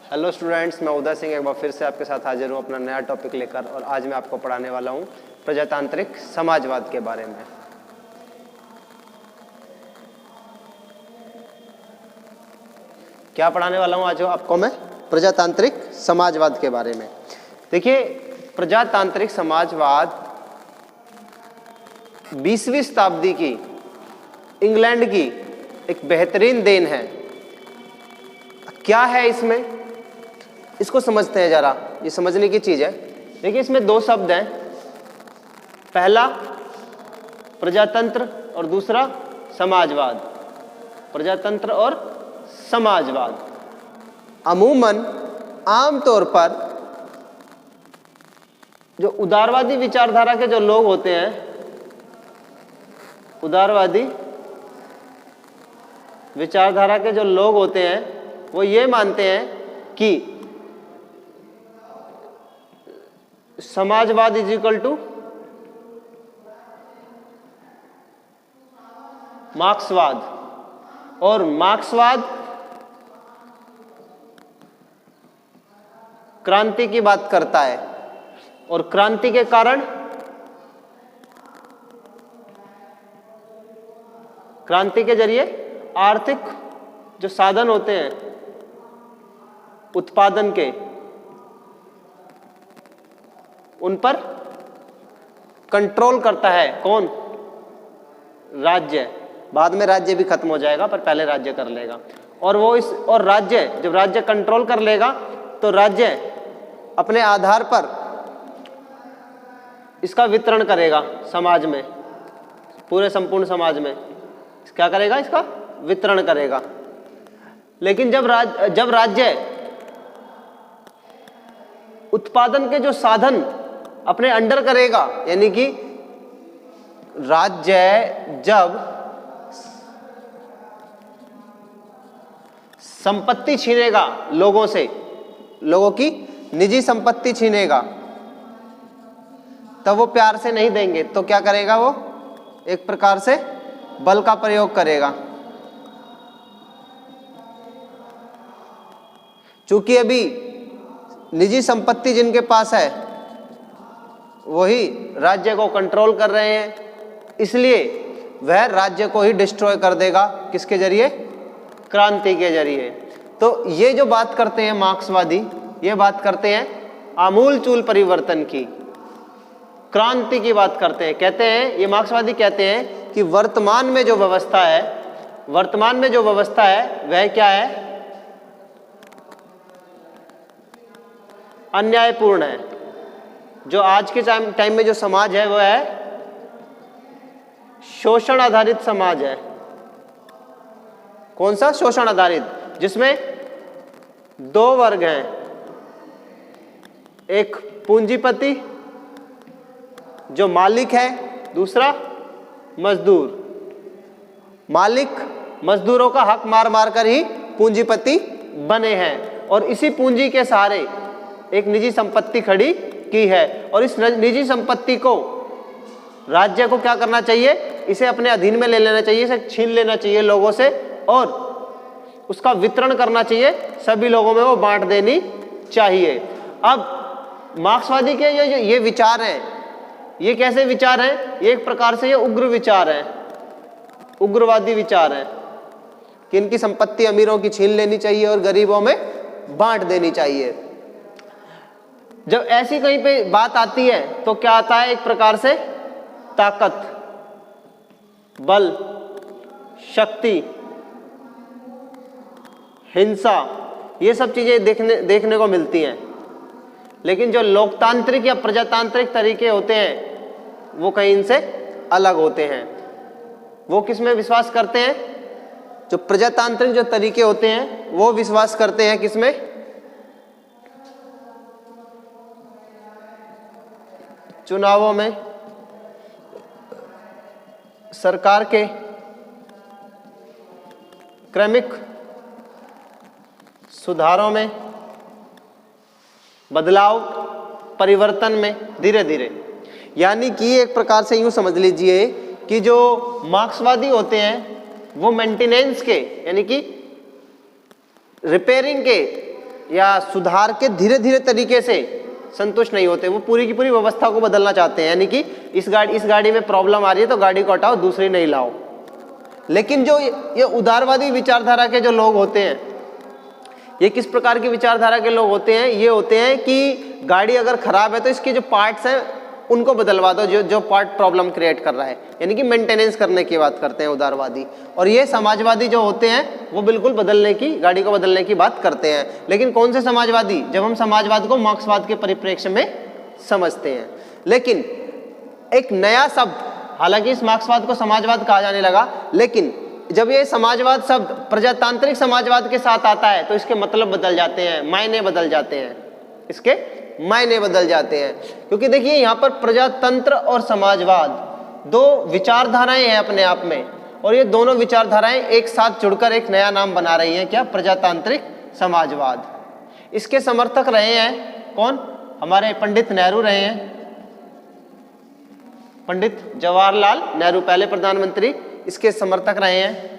Hello students, मैं उदय सिंह एक बार फिर से आपके साथ हाजिर हूँ अपना नया टॉपिक लेकर। और आज मैं आपको पढ़ाने वाला हूँ प्रजातांत्रिक समाजवाद के बारे में। क्या पढ़ाने वाला हूँ आज आपको मैं? प्रजातांत्रिक समाजवाद के बारे में। देखिए, प्रजातांत्रिक समाजवाद 20वीं शताब्दी की इंग्लैंड की एक बेहतरीन देन है। क्या है इसमें, इसको समझते हैं जरा। ये समझने की चीज है। देखिए, इसमें दो शब्द हैं, पहला प्रजातंत्र और दूसरा समाजवाद। प्रजातंत्र और समाजवाद अमूमन आमतौर पर जो उदारवादी विचारधारा के जो लोग होते हैं, उदारवादी विचारधारा के जो लोग होते हैं, वो ये मानते हैं कि समाजवाद इज इक्वल टू मार्क्सवाद, और मार्क्सवाद क्रांति की बात करता है, और क्रांति के कारण क्रांति के जरिए आर्थिक जो साधन होते हैं उत्पादन के, उन पर कंट्रोल करता है कौन? राज्य। बाद में राज्य भी खत्म हो जाएगा, पर पहले राज्य कर लेगा। और वो और राज्य, जब राज्य कंट्रोल कर लेगा तो राज्य अपने आधार पर इसका वितरण करेगा समाज में, पूरे संपूर्ण समाज में क्या करेगा? इसका वितरण करेगा। लेकिन जब राज्य उत्पादन के जो साधन अपने अंडर करेगा, यानी कि राज्य जब संपत्ति छीनेगा लोगों से, लोगों की निजी संपत्ति छीनेगा, तब वो प्यार से नहीं देंगे, तो क्या करेगा? वो एक प्रकार से बल का प्रयोग करेगा। चूंकि अभी निजी संपत्ति जिनके पास है वही राज्य को कंट्रोल कर रहे हैं, इसलिए वह राज्य को ही डिस्ट्रॉय कर देगा। किसके जरिए? क्रांति के जरिए। तो ये जो बात करते हैं मार्क्सवादी, ये बात करते हैं आमूल चूल परिवर्तन की, क्रांति की बात करते हैं। कहते हैं, ये मार्क्सवादी कहते हैं कि वर्तमान में जो व्यवस्था है, वर्तमान में जो व्यवस्था है वह क्या है? अन्यायपूर्ण है। जो आज के टाइम में जो समाज है वह है शोषण आधारित समाज है। कौन सा? शोषण आधारित, जिसमें दो वर्ग हैं, एक पूंजीपति जो मालिक है, दूसरा मजदूर। मालिक मजदूरों का हक मार मार कर ही पूंजीपति बने हैं, और इसी पूंजी के सहारे एक निजी संपत्ति खड़ी की है। और इस निजी संपत्ति को राज्य को क्या करना चाहिए? इसे अपने अधीन में ले लेना चाहिए, इसे छीन लेना चाहिए लोगों से, और उसका वितरण करना चाहिए, सभी लोगों में वो बांट देनी चाहिए। अब मार्क्सवादी के ये विचार हैं, ये कैसे विचार हैं? ये एक प्रकार से ये उग्र विचार हैं, उग्रवादी विचार हैं कि इनकी संपत्ति अमीरों की छीन लेनी चाहिए और गरीबों में बांट देनी चाहिए। जब ऐसी कहीं पे बात आती है तो क्या आता है? एक प्रकार से ताकत, बल, शक्ति, हिंसा, ये सब चीजें देखने को मिलती हैं। लेकिन जो लोकतांत्रिक या प्रजातांत्रिक तरीके होते हैं वो कहीं इनसे अलग होते हैं। वो किस में विश्वास करते हैं? जो प्रजातांत्रिक जो तरीके होते हैं वो विश्वास करते हैं किसमें? चुनावों में, सरकार के क्रमिक सुधारों में, बदलाव, परिवर्तन में, धीरे धीरे। यानी कि एक प्रकार से यूं समझ लीजिए कि जो मार्क्सवादी होते हैं वो मेंटेनेंस के, यानी कि रिपेयरिंग के या सुधार के धीरे धीरे तरीके से संतुष्ट नहीं होते, वो पूरी की पूरी व्यवस्था को बदलना चाहते हैं। यानी कि इस गाड़ी में प्रॉब्लम आ रही है तो गाड़ी को हटाओ, दूसरी नहीं लाओ। लेकिन जो ये उदारवादी विचारधारा के जो लोग होते हैं, ये किस प्रकार की विचारधारा के लोग होते हैं? ये होते हैं कि गाड़ी अगर खराब है तो इसके जो पार्ट्स हैं उनको बदलवा दो, जो पार्ट प्रॉब्लम क्रिएट कर रहा है, यानी कि मेंटेनेंस करने की बात करते हैं उदारवादी। और ये समाजवादी जो होते हैं वो बिल्कुल गाड़ी को बदलने की बात करते हैं। लेकिन कौन से समाजवादी? जब हम समाजवाद को मार्क्सवाद के परिप्रेक्ष्य में समझते हैं। लेकिन एक नया शब्द, हालांकि इस मार्क्सवाद को समाजवाद कहा जाने लगा, लेकिन जब ये समाजवाद शब्द प्रजातांत्रिक समाजवाद के साथ आता है तो इसके मतलब बदल जाते हैं, मायने बदल जाते हैं, इसके मायने बदल जाते हैं। क्योंकि देखिए यहाँ पर प्रजातंत्र और समाजवाद दो विचारधाराएं हैं अपने आप में, और ये दोनों विचारधाराएं एक साथ जुड़कर एक नया नाम बना रही हैं, क्या? प्रजातांत्रिक समाजवाद। इसके समर्थक रहे हैं कौन? हमारे पंडित नेहरू रहे हैं, पंडित जवाहरलाल नेहरू पहले प्रधानमंत्री, इसके समर्थक रहे हैं।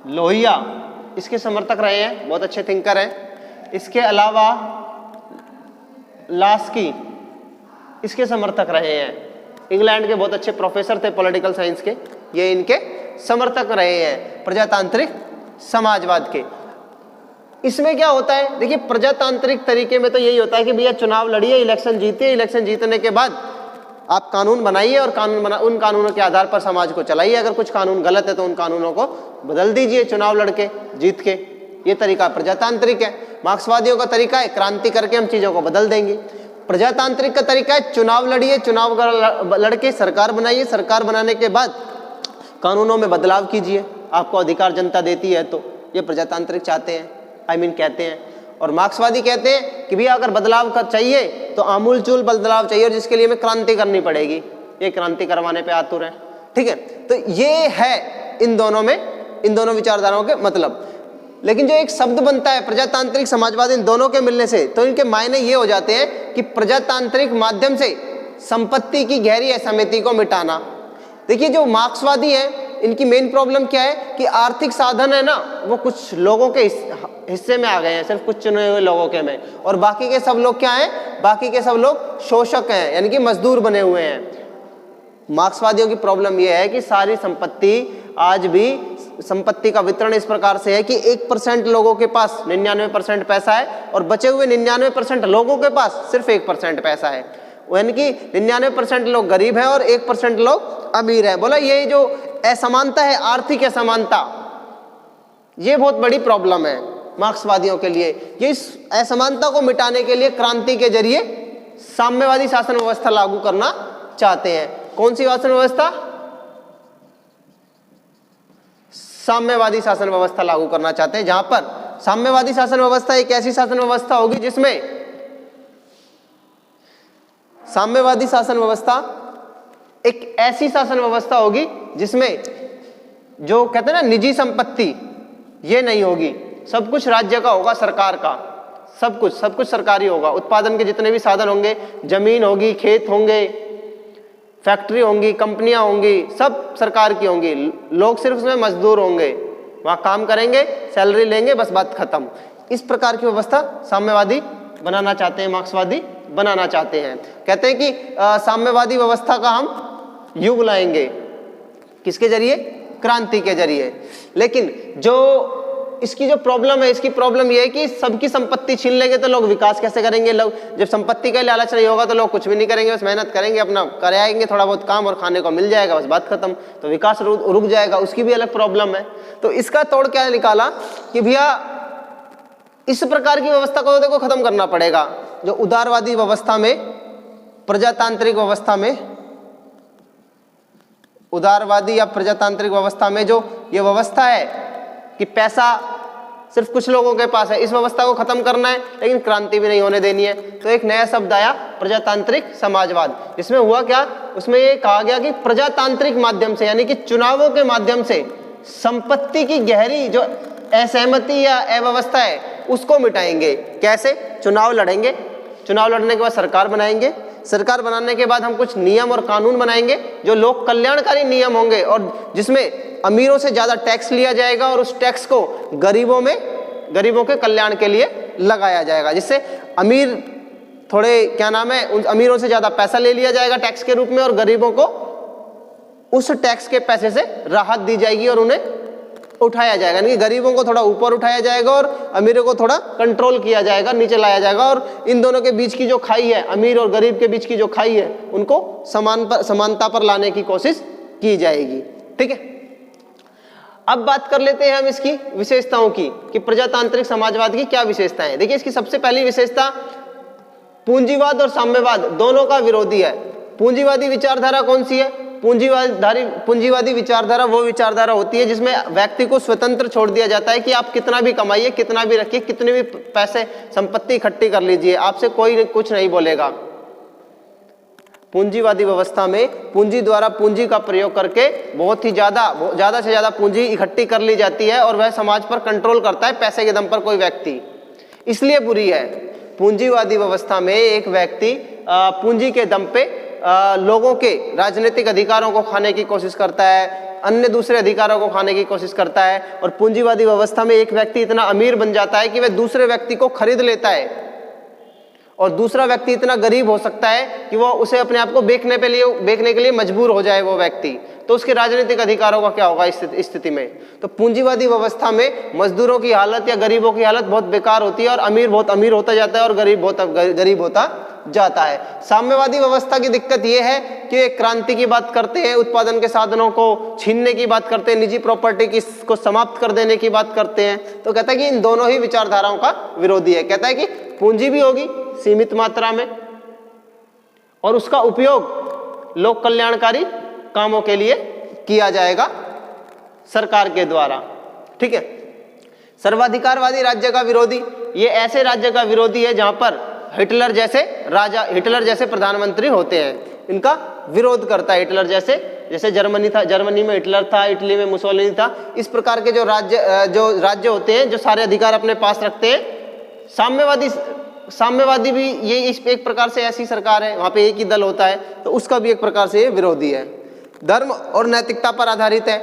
लोहिया इसके समर्थक रहे हैं, बहुत अच्छे थिंकर हैं। इसके अलावा लास्की इसके समर्थक रहे हैं, इंग्लैंड के बहुत अच्छे प्रोफेसर थे पॉलिटिकल साइंस के, ये इनके समर्थक रहे हैं प्रजातांत्रिक समाजवाद के। इसमें क्या होता है? देखिए प्रजातांत्रिक तरीके में तो यही होता है कि भैया चुनाव लड़िए, इलेक्शन जीतिए, इलेक्शन जीतने के बाद आप कानून बनाइए और उन कानूनों के आधार पर समाज को चलाइए। अगर कुछ कानून गलत है तो उन कानूनों को बदल दीजिए चुनाव लड़के, जीत के। ये तरीका प्रजातांत्रिक है। मार्क्सवादियों का तरीका है क्रांति करके हम चीजों को बदल देंगे। प्रजातांत्रिक का तरीका है चुनाव लड़िए, चुनाव लड़के सरकार बनाइए, सरकार बनाने के बाद कानूनों में बदलाव कीजिए, आपको अधिकार जनता देती है। तो ये प्रजातांत्रिक चाहते हैं, कहते हैं। और मार्क्सवादी कहते हैं कि भैया अगर बदलाव चाहिए तो आमूलचूल बदलाव चाहिए, और जिसके लिए हमें क्रांति करनी पड़ेगी। ये क्रांति करवाने पे आतुर है। ठीक है, तो ये है इन दोनों विचारधाराओं के मतलब। लेकिन जो एक शब्द बनता है प्रजातांत्रिक समाजवाद, इन दोनों के मिलने से तो इनके मायने ये हो जाते हैं कि प्रजातांत्रिक माध्यम से संपत्ति की गहरी असमिति को मिटाना। देखिए जो मार्क्सवादी है इनकी मेन प्रॉब्लम क्या है कि आर्थिक साधन है ना, वो कुछ लोगों के हिस्से में आ गए हैं, सिर्फ कुछ चुने हुए लोगों के में, और बाकी के सब लोग क्या हैं? बाकी के सब लोग शोषक हैं, यानी कि मजदूर बने हुए हैं। मार्क्सवादियों की प्रॉब्लम यह है कि सारी संपत्ति, आज भी संपत्ति का वितरण इस प्रकार से है कि 1% लोगों के पास 99% पैसा है, और बचे हुए 99% लोगों के पास सिर्फ 1% पैसा है। यानी कि 99% लोग गरीब हैं और 1% लोग अमीर हैं। बोला ये जो असमानता है, आर्थिक असमानता, ये बहुत बड़ी प्रॉब्लम है मार्क्सवादियों के लिए। ये इस असमानता को मिटाने के लिए क्रांति के जरिए साम्यवादी शासन व्यवस्था लागू करना चाहते हैं। कौन सी शासन व्यवस्था? साम्यवादी शासन व्यवस्था लागू करना चाहते हैं, जहां पर साम्यवादी शासन व्यवस्था एक ऐसी शासन व्यवस्था होगी जिसमें साम्यवादी शासन व्यवस्था एक ऐसी शासन व्यवस्था होगी जिसमें जो कहते हैं ना निजी संपत्ति, ये नहीं होगी। सब कुछ राज्य का होगा, सरकार का, सब कुछ सरकारी होगा। उत्पादन के जितने भी साधन होंगे, जमीन होगी, खेत होंगे, फैक्ट्री होंगी, कंपनियां होंगी, सब सरकार की होंगी। लोग सिर्फ उसमें मजदूर होंगे, वहां काम करेंगे, सैलरी लेंगे, बस बात खत्म। इस प्रकार की व्यवस्था साम्यवादी बनाना चाहते हैं, मार्क्सवादी बनाना चाहते हैं। कहते हैं कि साम्यवादी व्यवस्था का हम युग लाएंगे, किसके जरिए? क्रांति के जरिए। लेकिन जो इसकी जो प्रॉब्लम है, इसकी प्रॉब्लम यह है कि सबकी संपत्ति छीन लेंगे तो लोग विकास कैसे करेंगे? लोग जब संपत्ति का लालच नहीं होगा तो लोग कुछ भी नहीं करेंगे, बस मेहनत करेंगे, अपना कर आएंगे थोड़ा बहुत काम और खाने को मिल जाएगा, बस बात खत्म। तो विकास रुक जाएगा, उसकी भी अलग प्रॉब्लम है। तो इसका तोड़ क्या निकाला कि भैया इस प्रकार की व्यवस्था को देखो खत्म करना पड़ेगा। जो उदारवादी व्यवस्था में, प्रजातांत्रिक व्यवस्था में, उदारवादी या प्रजातांत्रिक व्यवस्था में जो ये व्यवस्था है कि पैसा सिर्फ कुछ लोगों के पास है, इस व्यवस्था को खत्म करना है, लेकिन क्रांति भी नहीं होने देनी है। तो एक नया शब्द आया प्रजातांत्रिक समाजवाद। इसमें हुआ क्या? उसमें ये कहा गया कि प्रजातांत्रिक माध्यम से, यानी कि चुनावों के माध्यम से संपत्ति की गहरी जो असहमति या अव्यवस्था है उसको मिटाएंगे। कैसे? चुनाव लड़ेंगे, चुनाव लड़ने के बाद सरकार बनाएंगे, सरकार बनाने के बाद हम कुछ नियम और कानून बनाएंगे जो लोक कल्याणकारी नियम होंगे, और जिसमें अमीरों से ज्यादा टैक्स लिया जाएगा और उस टैक्स को गरीबों में गरीबों के कल्याण के लिए लगाया जाएगा, जिससे अमीर थोड़े क्या नाम है उन अमीरों से ज्यादा पैसा ले लिया जाएगा टैक्स के रूप में, और गरीबों को उस टैक्स के पैसे से राहत दी जाएगी और उन्हें उठाया जाएगा। यानी कि गरीबों को थोड़ा ऊपर उठाया जाएगा और अमीरों को थोड़ा कंट्रोल किया जाएगा, नीचे लाया जाएगा, और इन दोनों के बीच की जो खाई है, अमीर और गरीब के बीच की जो खाई है, उनको समानता पर लाने की कोशिश की जाएगी। ठीक है, अब बात कर लेते हैं हम इसकी विशेषताओं की कि प्रजातांत्रिक समाजवाद की क्या विशेषताएं हैं। देखिए, इसकी सबसे पहली विशेषता पूंजीवाद और साम्यवाद दोनों का विरोधी है। पूंजीवादी विचारधारा कौन सी है? पूंजीवादी विचारधारा वो विचारधारा होती है जिसमें व्यक्ति को स्वतंत्र छोड़ दिया जाता है कि आप कितना भी कमाइए, कितना भी रखिए, कितने भी पैसे संपत्ति इकट्ठी कर लीजिए, आपसे कोई कुछ नहीं बोलेगा। पूंजीवादी व्यवस्था में पूंजी द्वारा पूंजी का प्रयोग करके बहुत ही ज्यादा से ज्यादा पूंजी इकट्ठी कर ली जाती है और वह समाज पर कंट्रोल करता है पैसे के दम पर कोई व्यक्ति, इसलिए बुरी है। पूंजीवादी व्यवस्था में एक व्यक्ति पूंजी के दम पे लोगों के राजनीतिक अधिकारों को खाने की कोशिश करता है, अन्य दूसरे अधिकारों को खाने की कोशिश करता है, और पूंजीवादी व्यवस्था में एक व्यक्ति इतना अमीर बन जाता है कि वह दूसरे व्यक्ति को खरीद लेता है, और दूसरा व्यक्ति इतना गरीब हो सकता है कि वो उसे अपने आप को बेचने के लिए मजबूर हो जाए वो व्यक्ति, तो उसके राजनीतिक अधिकारों का क्या होगा इस स्थिति में? तो पूंजीवादी व्यवस्था में मजदूरों की हालत या गरीबों की हालत बहुत बेकार होती है और अमीर बहुत अमीर होता जाता है और गरीब बहुत गरीब होता जाता है। साम्यवादी व्यवस्था की दिक्कत यह है कि एक क्रांति की बात करते हैं, उत्पादन के साधनों को छीनने की बात करते हैं, निजी प्रॉपर्टी को समाप्त कर देने की बात करते हैं। तो कहता है कि इन दोनों ही विचारधाराओं का विरोधी है। कहता है कि पूंजी भी होगी सीमित मात्रा में और उसका उपयोग लोक कल्याणकारी कामों के लिए किया जाएगा सरकार के द्वारा। ठीक है, सर्वाधिकारवादी राज्य का विरोधी, ये ऐसे राज्य का विरोधी है जहां पर हिटलर जैसे प्रधानमंत्री होते हैं, इनका विरोध करता है। हिटलर जैसे जर्मनी में हिटलर था, इटली में मुसोलिनी था, इस प्रकार के जो राज्य होते हैं जो सारे अधिकार अपने पास रखते हैं। साम्यवादी भी ये एक प्रकार से ऐसी सरकार है, वहां पे एक ही दल होता है, तो उसका भी एक प्रकार से विरोधी है। धर्म और नैतिकता पर आधारित है।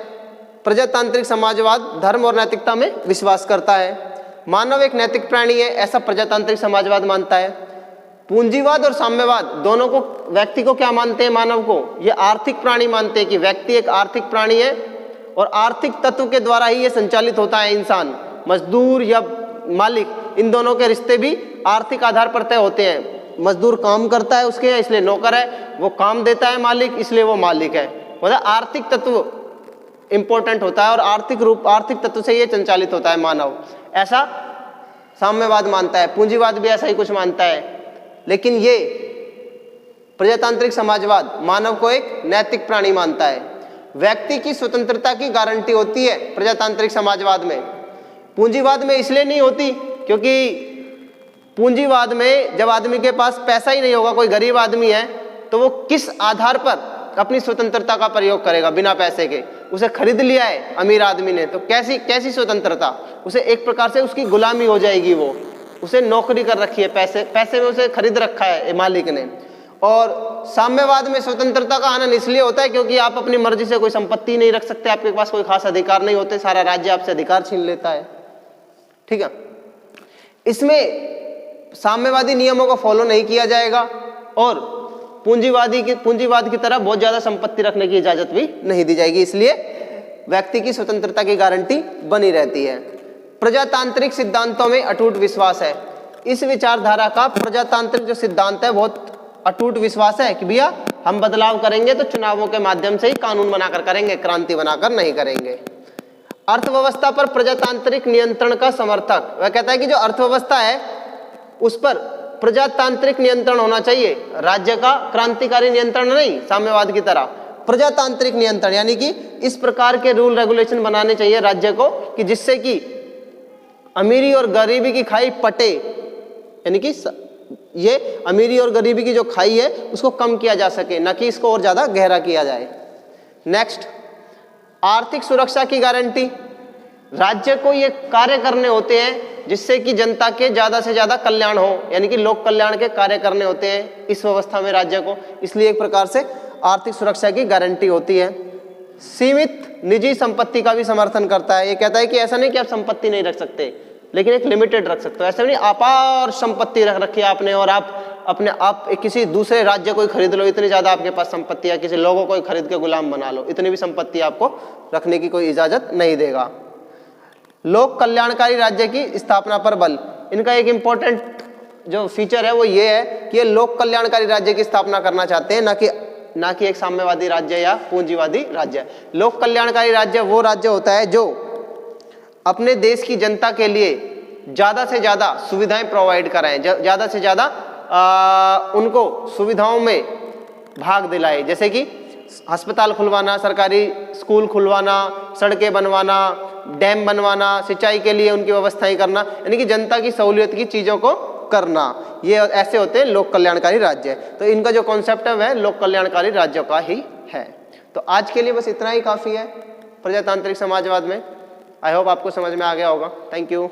प्रजातांत्रिक समाजवाद धर्म और नैतिकता में विश्वास करता है। मानव एक नैतिक प्राणी है, ऐसा प्रजातांत्रिक समाजवाद मानता है। पूंजीवाद और साम्यवाद दोनों को, व्यक्ति को क्या मानते हैं? मानव को ये आर्थिक प्राणी मानते हैं कि व्यक्ति एक आर्थिक प्राणी है और आर्थिक तत्व के द्वारा ही ये संचालित होता है इंसान। मजदूर या मालिक, इन दोनों के रिश्ते भी आर्थिक आधार पर तय होते हैं। मजदूर काम करता है उसके, इसलिए नौकर है, वो काम देता है मालिक, इसलिए वो मालिक है। मतलब आर्थिक तत्व इंपॉर्टेंट होता है और आर्थिक तत्व से ये संचालित होता है मानव, ऐसा साम्यवाद मानता है। पूंजीवाद भी ऐसा ही कुछ मानता है, लेकिन ये प्रजातांत्रिक समाजवाद मानव को एक नैतिक प्राणी मानता है। व्यक्ति की स्वतंत्रता की गारंटी होती है प्रजातांत्रिक समाजवाद में। पूंजीवाद में इसलिए नहीं होती क्योंकि पूंजीवाद में जब आदमी के पास पैसा ही नहीं होगा, कोई गरीब आदमी है, तो वो किस आधार पर अपनी स्वतंत्रता का प्रयोग करेगा बिना पैसे के? उसे खरीद लिया है अमीर आदमी ने, तो कैसी स्वतंत्रता? उसे एक प्रकार से उसकी गुलामी हो जाएगी, वो उसे नौकरी कर रखी है, पैसे में उसे खरीद रखा है मालिक ने। और साम्यवाद में स्वतंत्रता का आनंद इसलिए होता है क्योंकि आप अपनी मर्जी से कोई संपत्ति नहीं रख सकते, आपके पास कोई खास अधिकार नहीं होते, सारा राज्य आपसे अधिकार छीन लेता है। ठीक है, इसमें साम्यवादी नियमों को फॉलो नहीं किया जाएगा और पूंजीवाद की तरह बहुत ज्यादा संपत्ति रखने की इजाजत भी नहीं दी जाएगी, इसलिए व्यक्ति की स्वतंत्रता की गारंटी बनी रहती है। प्रजातांत्रिक सिद्धांतों में अटूट विश्वास है। इस विचारधारा का प्रजातांत्रिक जो सिद्धांत है बहुत अटूट विश्वास है कि भैया हम बदलाव करेंगे तो चुनावों के माध्यम से ही कानून बनाकर करेंगे, क्रांति बनाकर नहीं करेंगे। अर्थव्यवस्था पर प्रजातांत्रिक नियंत्रण का समर्थक, वह कहता है कि जो अर्थव्यवस्था है उस पर प्रजातांत्रिक नियंत्रण होना चाहिए, राज्य का क्रांतिकारी नियंत्रण नहीं, साम्यवाद की तरह प्रजातांत्रिक नियंत्रण, यानी कि इस प्रकार के रूल रेगुलेशन बनाने चाहिए राज्य को कि जिससे कि अमीरी और गरीबी की खाई पटे, यानी कि ये अमीरी और गरीबी की जो खाई है उसको कम किया जा सके, न कि इसको और ज्यादा गहरा किया जाए। नेक्स्ट, आर्थिक सुरक्षा की गारंटी। राज्य को ये कार्य करने होते हैं जिससे कि जनता के ज्यादा से ज्यादा कल्याण हो, यानी कि लोक कल्याण के कार्य करने होते हैं इस व्यवस्था में राज्य को, इसलिए एक प्रकार से आर्थिक सुरक्षा की गारंटी होती है। सीमित निजी संपत्ति का भी समर्थन करता है। ये कहता है कि ऐसा नहीं कि आप संपत्ति नहीं रख सकते, लेकिन एक लिमिटेड रख सकते हो। ऐसा नहीं अपार संपत्ति रख रखी है आपने और आप किसी दूसरे राज्य को ही खरीद लो, इतनी ज्यादा आपके पास संपत्ति है, किसी लोगों को ही खरीद के गुलाम बना लो, इतनी भी संपत्ति आपको रखने की कोई इजाजत नहीं देगा। लोक कल्याणकारी राज्य की स्थापना पर बल। इनका एक इंपॉर्टेंट जो फीचर है वो ये है कि ये लोक कल्याणकारी राज्य की स्थापना करना चाहते हैं, ना कि एक साम्यवादी राज्य या पूंजीवादी राज्य। लोक कल्याणकारी राज्य वो राज्य होता है जो अपने देश की जनता के लिए ज्यादा से ज्यादा सुविधाएं प्रोवाइड कराएं, ज्यादा से ज्यादा उनको सुविधाओं में भाग दिलाए, जैसे कि अस्पताल खुलवाना, सरकारी स्कूल खुलवाना, सड़कें बनवाना, डैम बनवाना, सिंचाई के लिए उनकी व्यवस्थाएं करना, यानी कि जनता की सहूलियत की चीजों को करना। ये ऐसे होते हैं लोक कल्याणकारी राज्य। तो इनका जो कॉन्सेप्ट है वह लोक कल्याणकारी राज्यों का ही है। तो आज के लिए बस इतना ही काफी है प्रजातांत्रिक समाजवाद में। आई होप आपको समझ में आ गया होगा। Thank you.